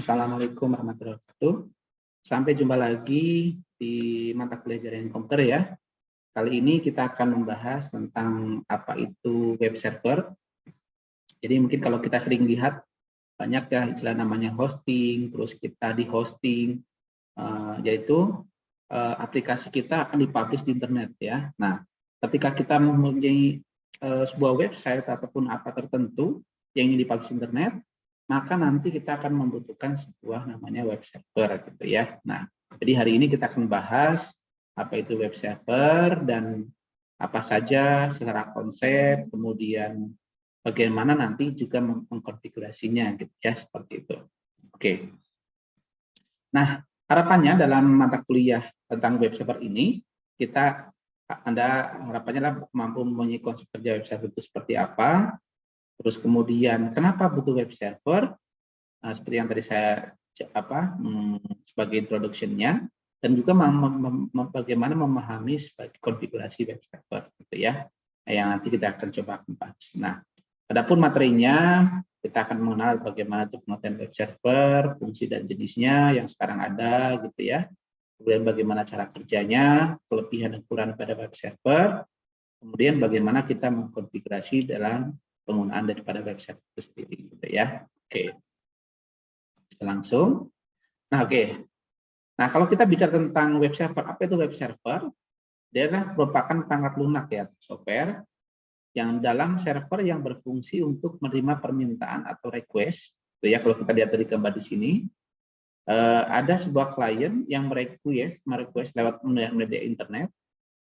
Assalamualaikum warahmatullahi wabarakatuh. Sampai jumpa lagi di mata kuliah jaringan komputer ya. Kali ini kita akan membahas tentang apa itu web server. Jadi mungkin kalau kita sering lihat banyak ya istilah namanya hosting, terus kita di hosting, yaitu aplikasi kita akan dipublish di internet ya. Nah, ketika kita mempunyai sebuah website ataupun apa tertentu yang ingin dipublish di internet, maka nanti kita akan membutuhkan sebuah namanya web server gitu ya. Nah, jadi hari ini kita akan bahas apa itu web server dan apa saja secara konsep, kemudian bagaimana nanti juga mengkonfigurasinya gitu ya, seperti itu. Oke. Nah, harapannya dalam mata kuliah tentang web server ini, Anda harapannya mampu mempunyai konsep kerja web server itu seperti apa, terus kemudian kenapa butuh web server, seperti yang tadi saya sebagai introduction-nya, dan juga bagaimana memahami sebagai konfigurasi web server gitu ya, yang nanti kita akan coba bahas. Nah, adapun materinya kita akan mengenal bagaimana itu pengertian web server, fungsi dan jenisnya yang sekarang ada gitu ya, kemudian bagaimana cara kerjanya, kelebihan dan kekurangan pada web server, kemudian bagaimana kita mengkonfigurasi dalam penggunaan daripada web server itu sendiri gitu ya. Oke. Langsung. Nah, oke. Nah, kalau kita bicara tentang web server, apa itu web server? Dia merupakan perangkat lunak ya, software yang dalam server yang berfungsi untuk menerima permintaan atau request. Itu ya, kalau kita lihat dari gambar di sini, ada sebuah klien yang merequest lewat media internet,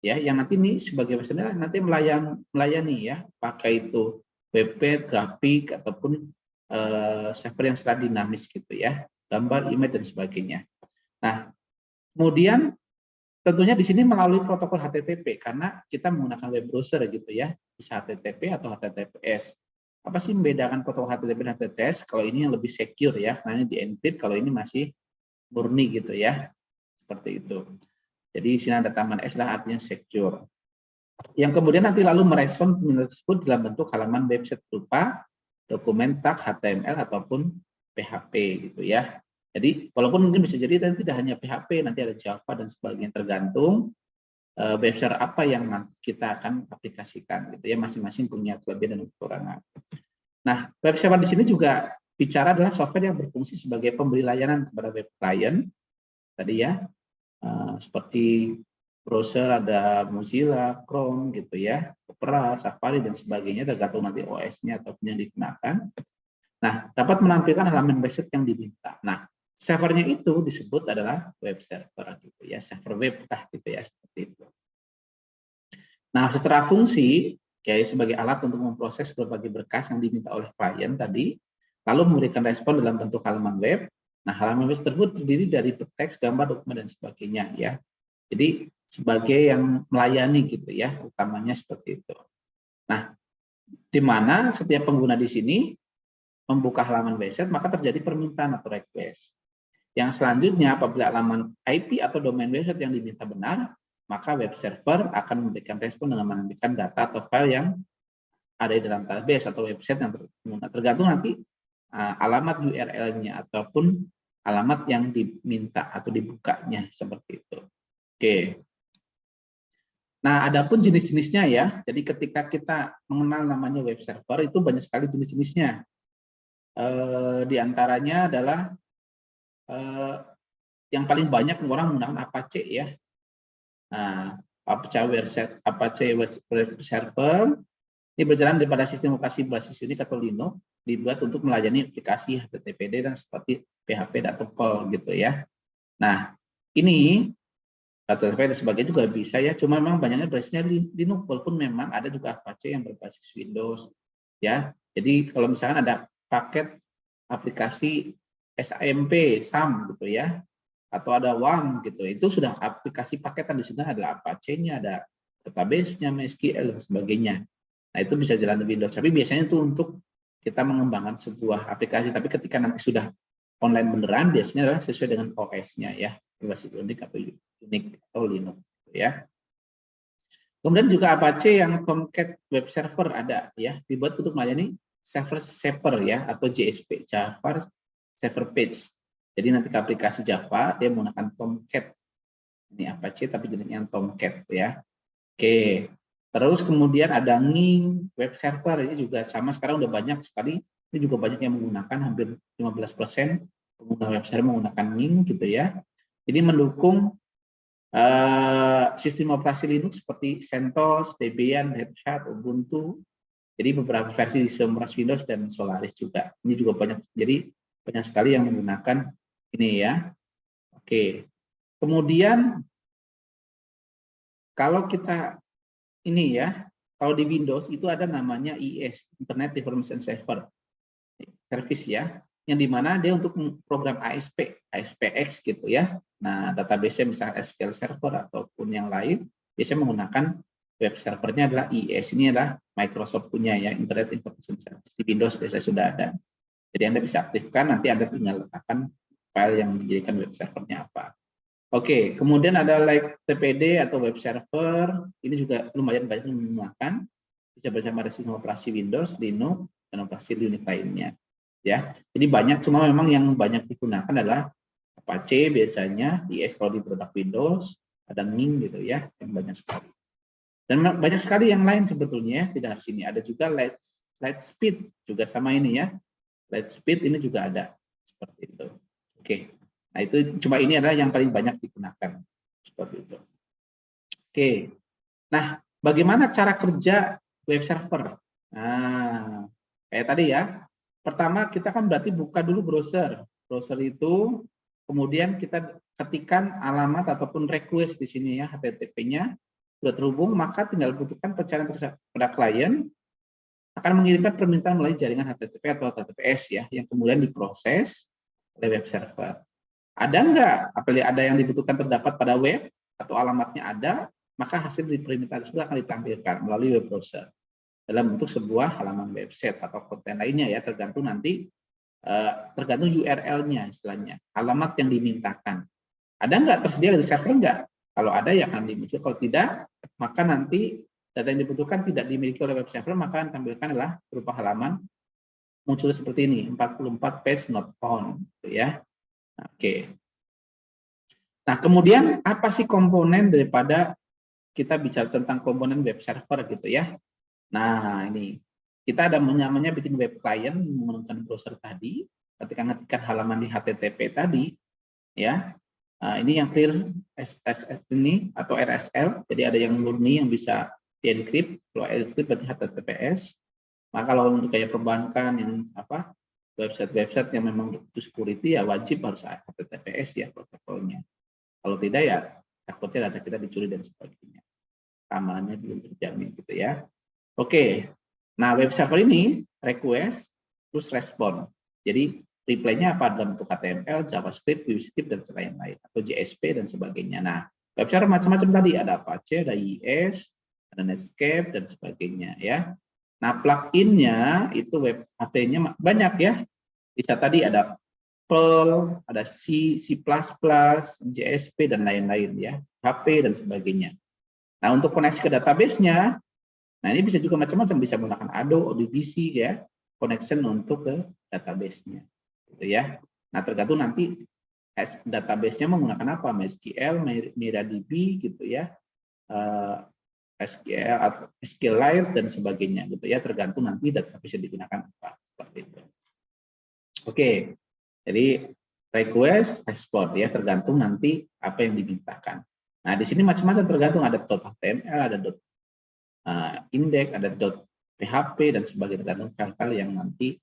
ya, yang nanti ini sebagai website nanti melayani ya, pakai itu web page, grafik ataupun server yang secara dinamis gitu ya, gambar, image dan sebagainya. Nah, kemudian tentunya di sini melalui protokol HTTP karena kita menggunakan web browser gitu ya, bisa HTTP atau HTTPS. Apa sih membedakan protokol HTTP dan HTTPS? Kalau ini yang lebih secure ya, karena ini di encrypt, kalau ini masih murni gitu ya, seperti itu. Jadi di sini ada tambahan S lah, artinya secure. Yang kemudian nanti lalu merespon permintaan tersebut dalam bentuk halaman website berupa dokumen tag HTML ataupun PHP gitu ya. Jadi walaupun mungkin bisa jadi tidak hanya PHP, nanti ada Java dan sebagainya, tergantung web server apa yang kita akan aplikasikan gitu ya, masing-masing punya kelebihan dan kekurangan. Nah, web server di sini juga bicara adalah software yang berfungsi sebagai pemberi layanan kepada web client tadi ya, seperti browser ada Mozilla, Chrome gitu ya, Opera, Safari dan sebagainya, tergantung nanti OS-nya ataupun yang digunakan. Nah, dapat menampilkan halaman website yang diminta. Nah, servernya itu disebut adalah web server gitu ya, server web lah gitu ya, seperti itu. Nah, secara fungsi ya sebagai alat untuk memproses berbagai berkas yang diminta oleh klien tadi, lalu memberikan respon dalam bentuk halaman web. Nah, halaman web tersebut terdiri dari teks, gambar, dokumen dan sebagainya ya. Jadi sebagai yang melayani gitu ya, utamanya seperti itu. Nah, di mana setiap pengguna di sini membuka halaman website, maka terjadi permintaan atau request. Yang selanjutnya, apabila halaman IP atau domain website yang diminta benar, maka web server akan memberikan respon dengan menambahkan data atau file yang ada di dalam database atau website yang tergantung nanti alamat URL-nya ataupun alamat yang diminta atau dibukanya seperti itu. Oke. Nah, adapun jenis-jenisnya ya. Jadi ketika kita mengenal namanya web server itu banyak sekali jenis-jenisnya. Di antaranya adalah yang paling banyak orang menggunakan Apache ya. Nah, Apache Web Server ini berjalan daripada sistem operasi berbasis Unix atau Linux, dibuat untuk melayani aplikasi HTTPD dan seperti PHP atau POL gitu ya. Nah, ini HTTP dan sebagainya juga bisa ya, cuma memang banyaknya basisnya Linux, walaupun memang ada juga Apache yang berbasis Windows ya. Jadi kalau misalkan ada paket aplikasi SAM gitu ya, atau ada WAM gitu, itu sudah aplikasi paketan di sana, adalah Apache-nya, ada database-nya, MySQL dan sebagainya. Nah, itu bisa jalan di Windows, tapi biasanya itu untuk kita mengembangkan sebuah aplikasi, tapi ketika nanti sudah online beneran, biasanya adalah sesuai dengan OS-nya ya, berbasis Unix atau Linux ya. Kemudian juga Apache yang Tomcat Web Server ada ya, dibuat untuk melayani server ya, atau JSP, Java server page. Jadi nanti ke aplikasi Java dia menggunakan Tomcat. Ini Apache tapi jenisnya Tomcat ya. Oke. Terus kemudian ada Ning web server, ini juga sama, sekarang udah banyak sekali. Ini juga banyak yang menggunakan, hampir 15% pengguna web server menggunakan Ning gitu ya. Jadi mendukung sistem operasi Linux seperti CentOS, Debian, Red Hat, Ubuntu. Jadi beberapa versi di Solaris Windows dan Solaris juga. Ini juga banyak, jadi banyak sekali yang menggunakan ini ya. Oke. Kemudian kalau kita ini ya, kalau di Windows itu ada namanya IS, Internet Information Server Service ya, yang dimana dia untuk program ASP, ASPX gitu ya. Nah, database-nya misalnya SQL Server ataupun yang lain, biasanya menggunakan web servernya adalah IS. Ini adalah Microsoft punya ya, Internet Information Service. Di Windows biasanya sudah ada. Jadi Anda bisa aktifkan, nanti Anda tinggal letakkan file yang dijadikan web servernya apa. Oke, kemudian ada like TPD atau web server, ini juga lumayan banyak menggunakan, bisa bersama sistem operasi Windows, Linux, dan operasi Linux lainnya. Ya, jadi banyak, cuma memang yang banyak digunakan adalah Apache biasanya, IS kalau di produk Windows, ada Ning gitu ya, yang banyak sekali. Dan banyak sekali yang lain sebetulnya, tidak harus ini. Ada juga Lightspeed, juga sama ini ya. Lightspeed ini juga ada, seperti itu. Oke. Nah, itu cuma ini adalah yang paling banyak digunakan. Seperti itu. Oke. Nah, bagaimana cara kerja web server? Nah, kayak tadi ya. Pertama, kita kan berarti buka dulu browser. Browser itu, kemudian kita ketikkan alamat ataupun request di sini ya, HTTP-nya. Sudah terhubung, maka tinggal butuhkan pencarian pada klien, akan mengirimkan permintaan melalui jaringan HTTP atau HTTPS ya, yang kemudian diproses oleh web server. Ada nggak? Apabila ada yang dibutuhkan terdapat pada web atau alamatnya ada, maka hasil dari permintaan tersebut akan ditampilkan melalui web browser dalam bentuk sebuah halaman website atau konten lainnya ya, tergantung nanti tergantung URL-nya istilahnya, alamat yang dimintakan. Ada nggak tersedia di server nggak? Kalau ada ya akan dimuncul. Kalau tidak, maka nanti data yang dibutuhkan tidak dimiliki oleh web server, maka yang ditampilkan adalah berupa halaman muncul seperti ini, 44 page not found, gitu ya. Oke. Nah, kemudian apa sih komponen daripada kita bicara tentang komponen web server gitu ya? Nah, ini kita ada namanya bikin web client menggunakan browser tadi, ketika ngetikkan halaman di HTTP tadi, ya. Nah, ini yang clear SSL ini atau RSL, jadi ada yang murni yang bisa di-encrypt, kalau encrypt berarti HTTPS. Maka kalau untuk kayak perbankan yang apa website-website yang memang butuh security ya wajib harus HTTPS ya protokolnya. Kalau tidak ya takutnya data kita dicuri dan sebagainya. Keamanannya belum terjamin gitu ya. Oke. Nah, web server ini request terus respon. Jadi reply-nya apa dalam bentuk HTML, JavaScript, ViewScript dan lain-lain atau JSP dan sebagainya. Nah, web server macam-macam tadi ada Apache, ada IS, ada Netscape dan sebagainya ya. Nah, plugin-nya itu web HP-nya banyak ya. Bisa tadi ada Perl, ada C, C++, JSP dan lain-lain ya, HP dan sebagainya. Nah, untuk koneksi ke database-nya, nah ini bisa juga macam-macam, bisa menggunakan Ado, ODBC ya, connection untuk ke database-nya, gitu ya. Nah, tergantung nanti database-nya menggunakan apa, MySQL, MariaDB gitu ya, SQL atau SQLite dan sebagainya gitu ya, tergantung nanti database yang digunakan apa, seperti itu. Oke, jadi request, respon ya, tergantung nanti apa yang dimintakan. Nah, di sini macam-macam tergantung, ada .html, ada .index, ada .php dan sebagainya, tergantung hal-hal yang nanti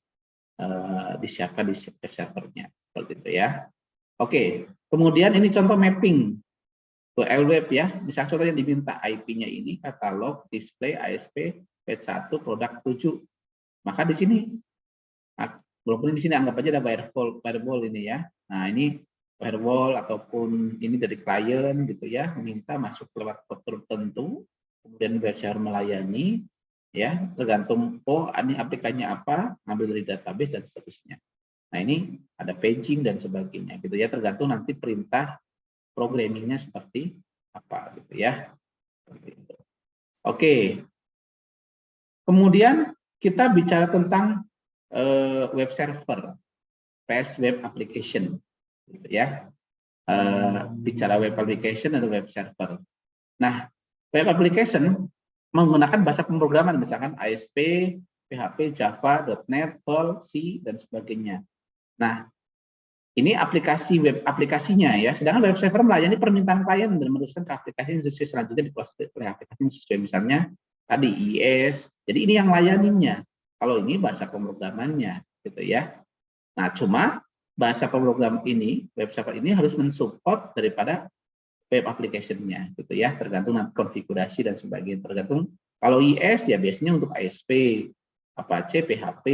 disiapkan di servernya, seperti itu ya. Oke, kemudian ini contoh mapping URL web ya. Misalnya contohnya diminta IP-nya ini katalog, display, ASP, page 1, produk 7. Maka di sini walaupun di sini anggap aja ada firewall ini ya. Nah, ini firewall ataupun ini dari klien gitu ya, meminta masuk lewat port tertentu, kemudian web server melayani ya, tergantung ini aplikasinya apa, ambil dari database dan seterusnya. Nah, ini ada paging dan sebagainya gitu ya, tergantung nanti perintah programmingnya seperti apa gitu ya. Oke. Kemudian kita bicara tentang web server. PS web application, gitu ya. Bicara web application atau web server. Nah, web application menggunakan bahasa pemrograman, misalkan ASP, PHP, Java, .NET, Perl, C, dan sebagainya. Nah, ini aplikasi web aplikasinya ya. Sedangkan web server melayani permintaan klien dan meneruskan ke aplikasi yang sesuai selanjutnya diproses oleh aplikasi yang sesuai, misalnya tadi IIS. Jadi ini yang layaninya. Kalau ini bahasa pemrogramannya, gitu ya. Nah, cuma bahasa pemrogram ini, web server ini harus mensupport daripada web application-nya, gitu ya. Tergantung konfigurasi dan sebagainya. Tergantung kalau IIS ya biasanya untuk ASP, Apache, PHP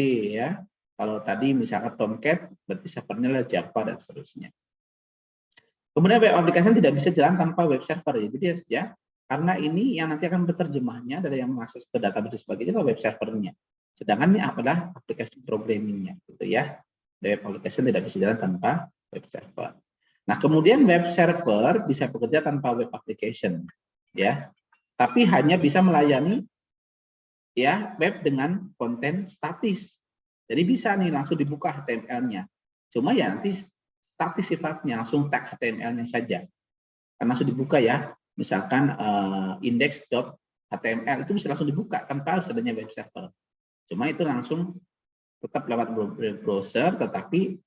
ya. Kalau tadi misalkan Tomcat, berarti servernya adalah Java dan seterusnya. Kemudian web application tidak bisa jalan tanpa web server. Jadi ya, karena ini yang nanti akan berterjemahnya dari yang mengakses ke database dan sebagainya adalah web servernya. Sedangkan ini adalah aplikasi programmingnya, gitu ya. Web application tidak bisa jalan tanpa web server. Nah, kemudian web server bisa bekerja tanpa web application, ya. Tapi hanya bisa melayani ya web dengan konten statis. Jadi bisa nih langsung dibuka HTML-nya. Cuma ya nanti statis sifatnya, langsung tag HTML-nya saja. Karena langsung dibuka ya. Misalkan index.html itu bisa langsung dibuka tanpa harus adanya web server. Cuma itu langsung tetap lewat browser, tetapi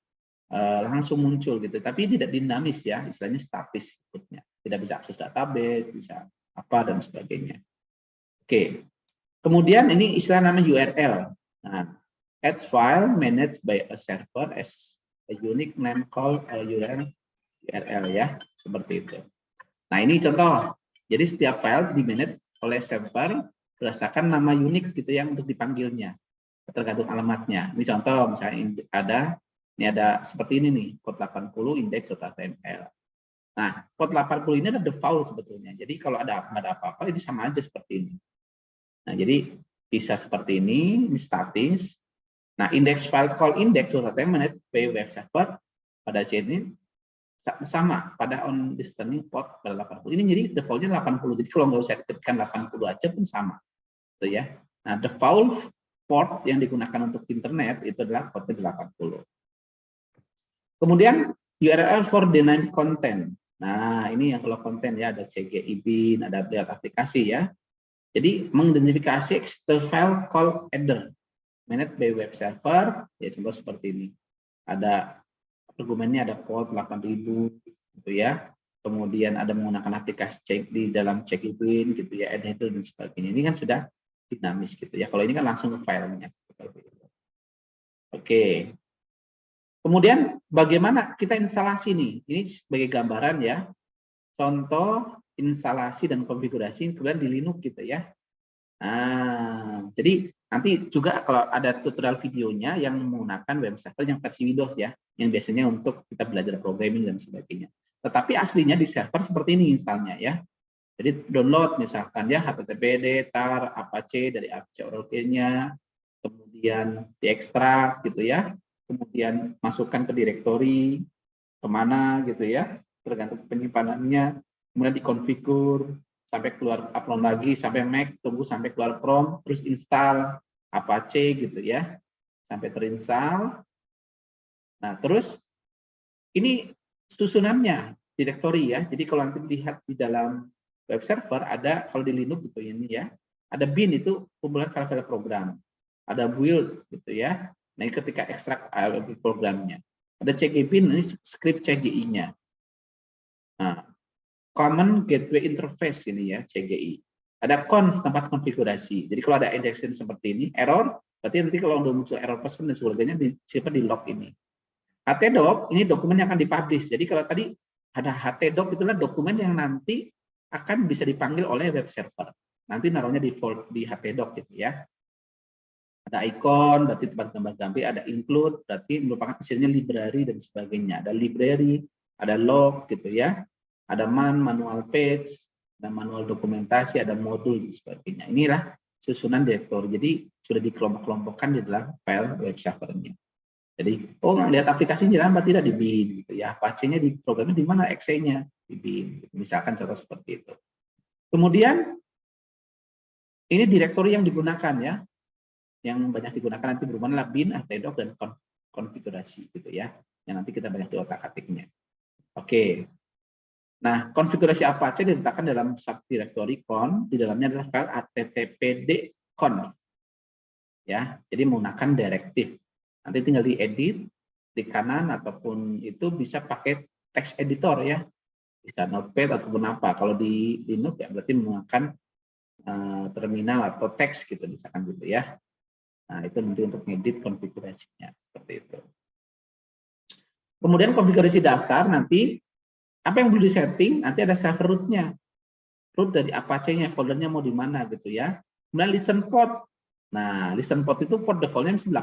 langsung muncul gitu. Tapi tidak dinamis ya, istilahnya statis sebutnya. Tidak bisa akses database, bisa apa dan sebagainya. Oke. Kemudian ini istilah nama URL. Nah, adds file managed by a server as a unique name called URL ya, seperti itu. Nah, ini contoh. Jadi setiap file di-manage oleh server berdasarkan nama unik gitu ya untuk dipanggilnya. Tergantung alamatnya. Ini contoh misalnya ada seperti ini nih, code 80 index.html. Nah, code 80 ini ada default sebetulnya. Jadi kalau ada apa-apa ini sama aja seperti ini. Nah, jadi bisa seperti ini statis. Nah, index file call index.html web server pada C ini sama pada on discerning port pada 80. Ini jadi defaultnya 80. Jadi kalau nggak usah ketikkan 80 aja pun sama. Gitu ya. Nah, default port yang digunakan untuk internet itu adalah port 80. Kemudian URL for dynamic content. Nah, ini yang kalau konten ya ada CGI bin, ada build aplikasi ya. Jadi mengidentifikasi external file call header managed by web server, ya contoh seperti ini. Ada argumennya ada port 8000 gitu ya. Kemudian ada menggunakan aplikasi cek di dalam check-in gitu ya, add header dan sebagainya. Ini kan sudah dinamis gitu ya. Kalau ini kan langsung ke filenya seperti itu. Oke. Kemudian bagaimana kita instalasi nih? Ini sebagai gambaran ya. Contoh instalasi dan konfigurasi kemudian di Linux gitu ya. Nah, jadi nanti juga kalau ada tutorial videonya yang menggunakan web server yang versi Windows ya, yang biasanya untuk kita belajar programming dan sebagainya. Tetapi aslinya di server seperti ini installnya ya. Jadi download misalkan ya httpd tar apache dari apache Oracle-nya, kemudian diekstrak gitu ya, kemudian masukkan ke direktori kemana gitu ya, tergantung penyimpanannya, kemudian dikonfigur sampai keluar, upload lagi sampai Mac, tunggu sampai keluar prompt, terus install Apache gitu ya, sampai terinstall. Nah, terus ini susunannya direktori ya. Jadi kalau nanti lihat di dalam web server ada, kalau di Linux gitu ini ya, ada bin itu kumpulan file-file program, ada build gitu ya. Nah, ini ketika ekstrak programnya. Ada CGI bin, ini script CGI-nya. Nah, Common Gateway Interface ini ya, CGI. Ada conf tempat konfigurasi. Jadi kalau ada injection seperti ini, error, berarti nanti kalau udah muncul error person dan sebagainya disimpan di log ini. htdoc ini dokumen yang akan dipublish. Jadi kalau tadi ada htdoc itulah dokumen yang nanti akan bisa dipanggil oleh web server. Nanti naruhnya di htdoc gitu ya. Ada icon, berarti tempat gambar-gambar, ada include, berarti merupakan hasilnya library dan sebagainya. Ada library, ada log gitu ya. Ada manual page, ada manual dokumentasi, ada modul dan sebagainya. Inilah susunan direktori. Jadi sudah dikelompok-kelompokkan di dalam file web servernya. Jadi, oh lihat aplikasinya jalan apa tidak di bin gitu ya. Apache-nya di programnya di mana, exe-nya di bin. Misalkan contoh seperti itu. Kemudian ini direktori yang digunakan ya. Yang banyak digunakan nanti berhubungan bin, htdoc dan konfigurasi gitu ya, yang nanti kita banyak diotak-atiknya. Oke. Nah, konfigurasi Apache diletakkan dalam subdirectory conf, di dalamnya adalah file httpd-conf. Ya, jadi menggunakan direktif. Nanti tinggal diedit, di kanan ataupun itu bisa pakai text editor ya. Bisa notepad ataupun apa. Kalau di Linux ya berarti menggunakan terminal atau teks gitu misalkan gitu ya. Nah, itu nanti untuk ngedit konfigurasinya seperti itu. Kemudian konfigurasi dasar nanti apa yang perlu disetting, nanti ada server root-nya. Root dari Apache-nya, foldernya mau di mana gitu ya. Kemudian listen port. Nah, listen port itu port default-nya 80.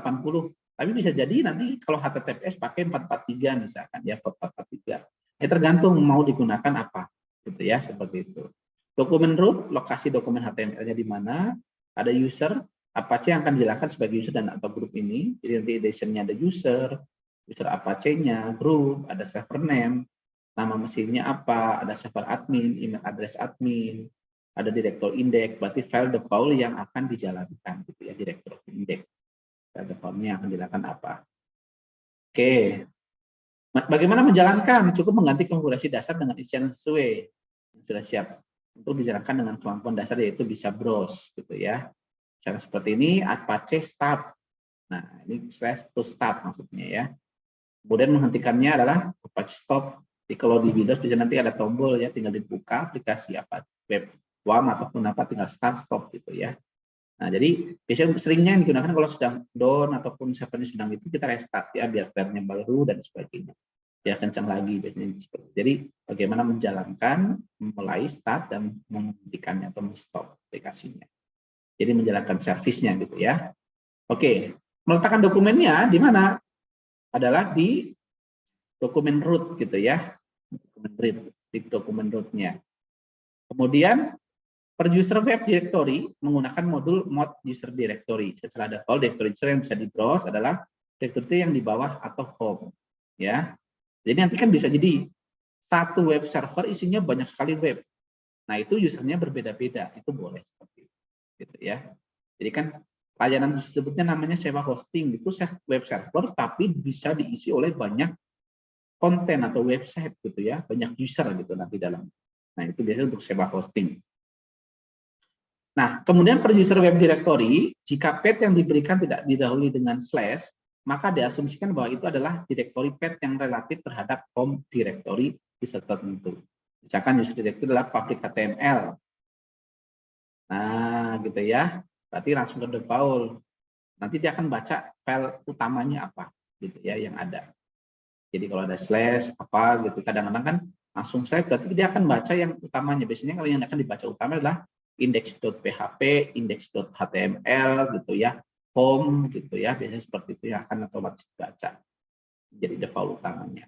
Tapi bisa jadi nanti kalau HTTPS pakai 443 misalkan ya, port 443. Ya tergantung mau digunakan apa gitu ya, seperti itu. Dokumen root, lokasi dokumen HTML-nya di mana, ada user, Apache yang akan dijelaskan sebagai user dan atau grup ini. Jadi nanti edition-nya ada user Apache-nya, group, ada server name, nama mesinnya apa, ada server admin, email address admin, ada direktur index, berarti file default yang akan dijalankan gitu ya, direktur index. File default-nya akan dilakukan apa. Oke. Bagaimana menjalankan? Cukup mengganti konfigurasi dasar dengan isian sesuai. Sudah siap untuk dijalankan dengan kemampuan dasar, yaitu bisa browse gitu ya. Cara seperti ini Apache start. Nah, ini slash to start maksudnya ya. Kemudian menghentikannya adalah Apache stop. Jadi kalau di Windows bisa nanti ada tombol ya, tinggal dibuka aplikasi apa web WAM ataupun apa, tinggal start stop gitu ya. Nah, jadi biasanya seringnya yang digunakan kalau sedang down ataupun servernya sedang itu kita restart ya, biar filenya baru dan sebagainya. Biar kencang lagi biasanya. Jadi bagaimana menjalankan, mulai start dan menghentikannya atau stop aplikasinya. Jadi menjalankan servisnya gitu ya. Oke, meletakkan dokumennya di mana? Adalah di dokumen root gitu ya. Dokumen root, di dokumen root-nya. Kemudian per user web directory menggunakan modul mod user directory. Secara default directory yang bisa di browse adalah directory yang di bawah atau home ya. Jadi nanti kan bisa jadi satu web server isinya banyak sekali web. Nah, itu usernya berbeda-beda, itu boleh seperti itu gitu ya. Jadi kan layanan disebutnya namanya sewa hosting, itu web server tapi bisa diisi oleh banyak konten atau website gitu ya, banyak user gitu nanti dalam. Nah, itu biasanya untuk sewa hosting. Nah, kemudian per user web directory, jika path yang diberikan tidak didahului dengan slash, maka diasumsikan bahwa itu adalah directory path yang relatif terhadap home directory user tertentu. Misalkan user directory adalah public HTML. Nah, gitu ya. Berarti langsung ke default. Nanti dia akan baca file utamanya apa, gitu ya, yang ada. Jadi kalau ada slash apa gitu, kadang-kadang kan langsung slash, berarti dia akan baca yang utamanya. Biasanya kalau yang akan dibaca utama adalah index.php, index.html gitu ya, home gitu ya, biasanya seperti itu yang akan otomatis dibaca. Jadi default utamanya.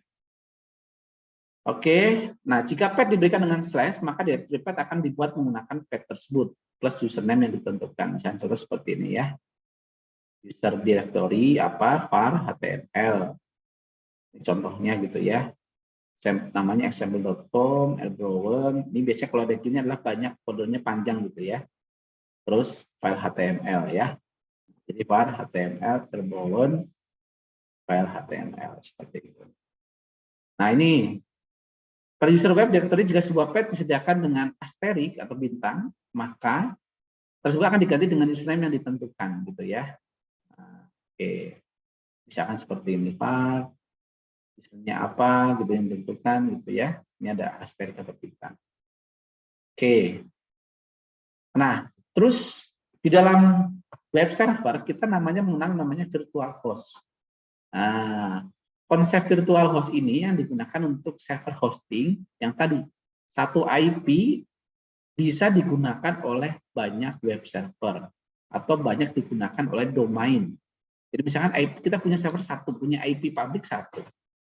Oke, nah jika path diberikan dengan slash, maka directory path akan dibuat menggunakan path tersebut plus username yang ditentukan. Misalnya contoh seperti ini ya. User directory apa var html. Ini contohnya gitu ya. Namanya example.com, elbrowen. Ini biasanya kalau ada gini adalah banyak foldernya panjang gitu ya. Terus file HTML ya. Jadi var HTML elbrowen file HTML seperti itu. Nah, ini per user web directory jika sebuah path disediakan dengan asterik atau bintang, maka tersebut akan diganti dengan username yang ditentukan gitu ya. Nah, oke. Misalkan seperti ini var misalnya apa gitu yang ditentukan gitu ya. Ini ada asterik atau bintang. Oke. Nah, terus di dalam web server kita menggunakan namanya virtual host. Nah, konsep virtual host ini yang digunakan untuk server hosting yang tadi satu IP bisa digunakan oleh banyak web server atau banyak digunakan oleh domain. Jadi misalkan kita punya server satu, punya IP publik satu,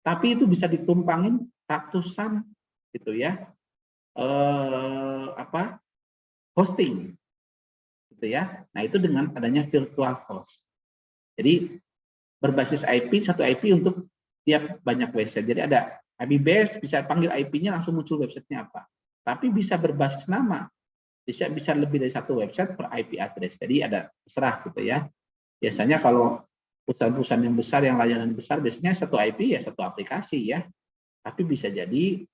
tapi itu bisa ditumpangin ratusan gitu ya, hosting gitu ya. Nah, itu dengan adanya virtual host. Jadi berbasis IP, satu IP untuk tiap banyak website. Jadi ada IP base, bisa panggil IP-nya langsung muncul websitenya apa. Tapi bisa berbasis nama, bisa lebih dari satu website per IP address. Jadi ada terserah gitu ya. Biasanya kalau perusahaan-perusahaan yang besar, yang layanan besar, biasanya satu IP ya satu aplikasi ya. Tapi bisa jadi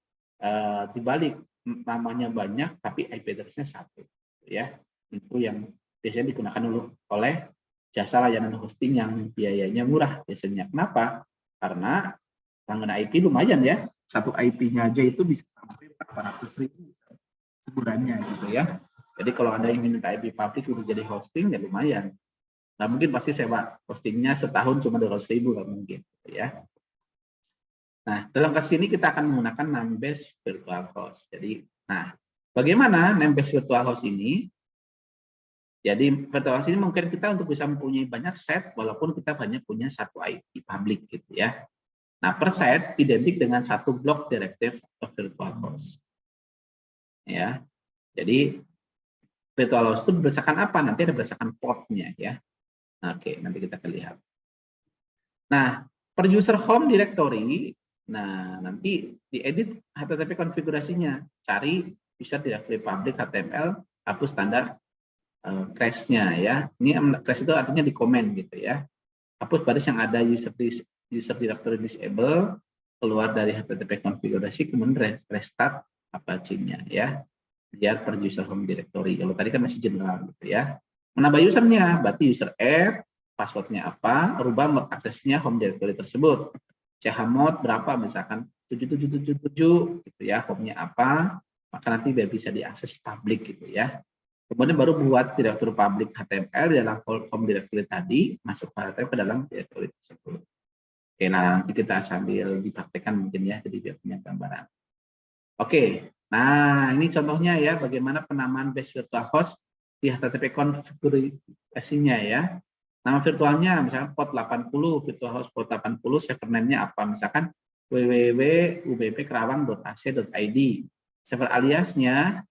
dibalik namanya banyak, tapi IP address-nya satu. Ya, itu yang biasanya digunakan oleh jasa layanan hosting yang biayanya murah biasanya. Kenapa? Karena pengguna IP lumayan ya. Satu IP-nya aja itu bisa sampai 400.000 sebulannya gitu ya. Jadi kalau Anda ingin minta IP publik untuk jadi hosting ya lumayan. Nah, mungkin pasti sewa hostingnya setahun cuma 200.000 nggak mungkin gitu ya. Nah, dalam kasus ini kita akan menggunakan name-based virtual host. Jadi, nah, bagaimana name-based virtual host ini? Jadi virtual host ini mungkin kita untuk bisa mempunyai banyak set walaupun kita banyak punya satu IP publik gitu ya. Nah, per set identik dengan satu blok directive of virtual host. Ya. Jadi virtual host itu berdasarkan apa? Nanti ada berdasarkan portnya ya. Oke, nanti kita lihat. Nah, per user home directory, nah nanti diedit HTTP konfigurasinya. Cari user directory public HTML, hapus standar crash-nya ya. Ini crash itu artinya di komen gitu ya. Hapus baris yang ada user directory disable, keluar dari HTTP konfigurasi, kemudian restart Apache-nya ya, biar per user home directory. Kalau tadi kan masih general gitu ya. Menambah usernya, berarti user add, passwordnya apa, rubah mode aksesnya home directory tersebut. Chmod berapa, misalkan 7777 gitu ya, home-nya apa, maka nanti biar bisa diakses publik gitu ya. Kemudian baru buat direktur publik HTML dalam home directory tadi, masuk ke dalam directory tersebut. Oke, nah nanti kita sambil dipraktekkan mungkin ya, jadi biar punya gambaran. Oke, nah ini contohnya ya, bagaimana penamaan base virtual host di HTTP konfigurasinya ya. Nama virtualnya misalkan port 80, virtual host port 80, server name-nya apa, misalkan www.ubpkerawang.ac.id. Server aliasnya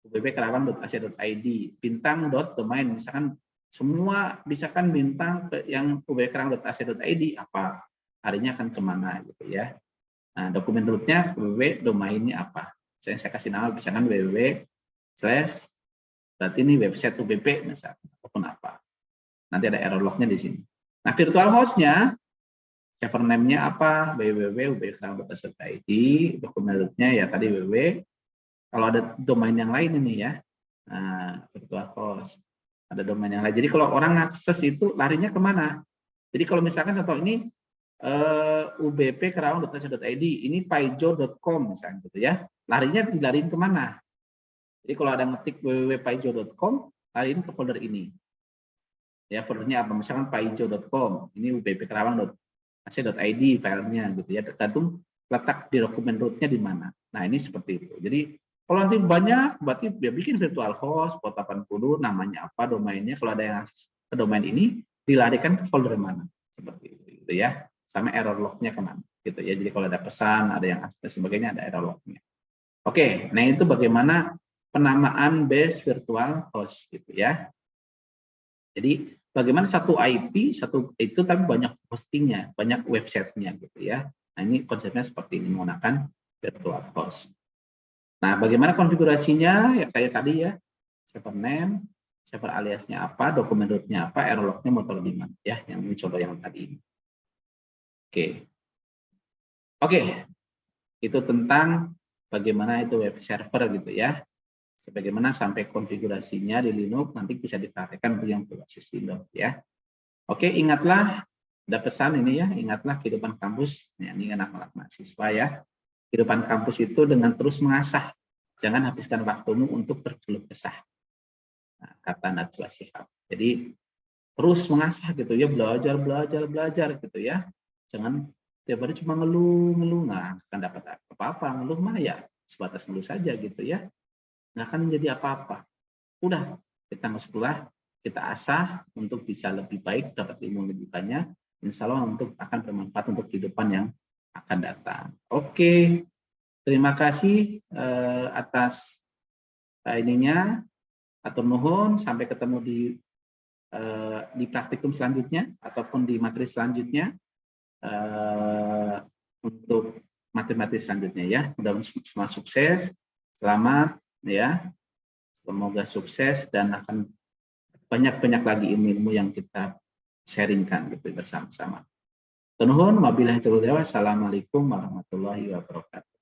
ubpkerawang.ac.id, bintang.domain, misalkan semua misalkan bintang yang ubpkerawang.ac.id apa, harinya akan kemana gitu ya. Nah, dokumen rootnya www, domainnya apa. Saya kasih nama misalkan www/ berarti ini website UBP misalkan, ataupun apa. Nanti ada error lognya di sini. Nah, virtual host-nya, server name-nya apa, www.ubpkerawang.ac.id, dokumen rootnya ya tadi www. Kalau ada domain yang lain ini ya, nah, virtual host, ada domain yang lain. Jadi kalau orang akses itu larinya kemana? Jadi kalau misalkan contoh ini ubpkerawang.ac.id, ini paijo.com misalnya gitu ya, larinya dilariin kemana? Jadi kalau ada ngetik www.paijo.com, lariin ke folder ini. Ya, foldernya apa? Misalkan paijo.com, ini ubpkerawang.ac.id filenya gitu ya, tergantung letak di dokumen rootnya di mana. Nah, ini seperti itu. Jadi kalau nanti banyak, berarti dia bikin virtual host, port 80, namanya apa, domainnya, kalau ada yang ke domain ini, dilarikan ke folder mana. Seperti itu gitu ya. Sama error log-nya kemana. Gitu ya. Jadi kalau ada pesan, ada yang akses sebagainya, ada error log-nya. Oke, nah itu bagaimana penamaan base virtual host gitu ya. Jadi bagaimana satu IP, satu itu tapi banyak hostingnya, banyak websitenya gitu ya. Nah ini konsepnya seperti ini, menggunakan virtual host. Nah, bagaimana konfigurasinya? Ya kayak tadi ya, server name, server aliasnya apa, dokumen rootnya apa, error lognya mau taruh di mana ya, yang ini contoh yang tadi ini. Oke, itu tentang bagaimana itu web server gitu ya. Sebagaimana sampai konfigurasinya di Linux nanti bisa dipraktekkan untuk yang berbasis Windows ya. Oke, ingatlah ada pesan ini ya, ingatlah kehidupan kampus, ya, ini anak-anak mahasiswa ya. Kehidupan kampus itu dengan terus mengasah, jangan habiskan waktumu untuk berkeluh kesah. Nah, kata Najwa Shihab. Jadi terus mengasah gitu ya, belajar gitu ya. Jangan tiap hari cuma ngeluh, nggak akan dapat apa-apa. Ngeluh mah ya sebatas ngeluh saja gitu ya. Nggak akan menjadi apa-apa. Udah, kita sekolah, kita asah untuk bisa lebih baik, dapat ilmu lebih banyak. Insya Allah untuk akan bermanfaat untuk kehidupan yang akan datang. Oke, terima kasih atas ininya. Atur nuhun, sampai ketemu di praktikum selanjutnya ataupun di materi selanjutnya untuk materi-materi selanjutnya ya. Mudah-mudahan semua sukses, selamat ya. Semoga sukses dan akan banyak-banyak lagi ilmu-ilmu yang kita sharingkan gitu bersama-sama. Nuhun, wabillahi taufiq. Assalamualaikum warahmatullahi wabarakatuh.